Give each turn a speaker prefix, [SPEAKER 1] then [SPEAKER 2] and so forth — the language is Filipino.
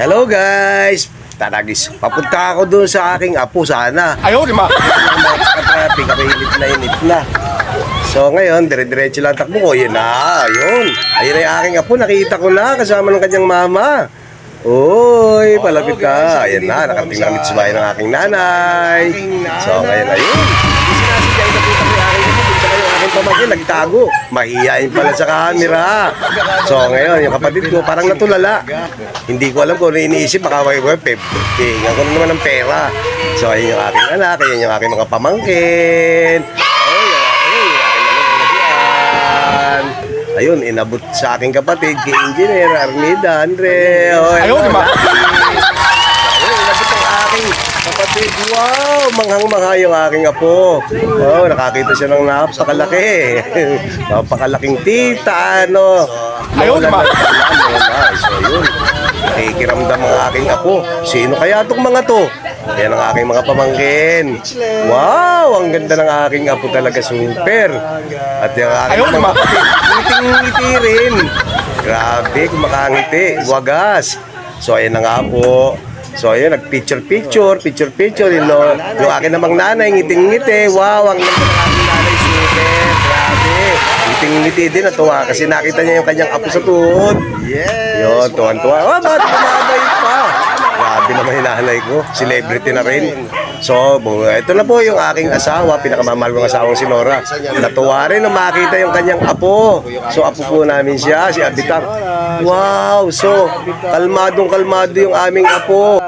[SPEAKER 1] Hello guys! Taragis, papunta ako doon sa aking apo sana.
[SPEAKER 2] Ayaw, di ba?
[SPEAKER 1] Traffic, ako init na. So ngayon, dire-diretso lang takbo ko. Yun na, ayun. Ayun na yung aking apo, nakita ko na kasama ng kanyang mama. Uy, palapit na. Ayan na, nakarating na kami sa bahay ng aking nanay. So ngayon, ayun. Sinasadya, inapunta ko yung aking apo. Sa kayo, aking pamangkin, nagtago. Mahihayin pala sa camera. So ngayon, yung kapatid ko, parang natulala. Hindi ko alam kung ano iniisip, baka tingnan ko na naman ng pera. So ayun yung aking anak, ayun yung aking mga pamangkin. Ayun, inabot sa aking kapatid, kay Engineer Armida Andre.
[SPEAKER 2] Ayaw, di ba?
[SPEAKER 1] Ayun, inabot ang aking kapatid. Wow, manghang-mangha yung aking apo. Wow, nakakita siya ng napakalaki. Napakalaking tita, ano.
[SPEAKER 2] Ayaw, di ba?
[SPEAKER 1] So yun, nakikiramdam ang aking apo. Sino kaya itong mga to? Yan ang aking mga pamangkin. Wow, ang ganda ng aking apo talaga, super. At yung aking mga kapatid, ngiting-ngiti rin. Grabe, kumakangiti, wagas. So ayan na nga po. So ayan, nag-picture-picture. Yung aking namang nanay, ngiting-ngiti. Wow, ang ganda ng aking nanay, super. Grabe. Ngiting-ngiti din, natuwa kasi nakita niya yung kanyang apo sa tuhod. Yun, tuwan-tuwa. Oh, ba't bumabay pa? Grabe naman yung nanay ko. Celebrity na rin. So, ito na po yung aking asawa. Pinakamamahal kong asawang si Nora. Natuwa rin na makita yung kanyang apo. So, apo po namin siya, si Abitar. Wow! So, kalmadong-kalmado yung aming apo.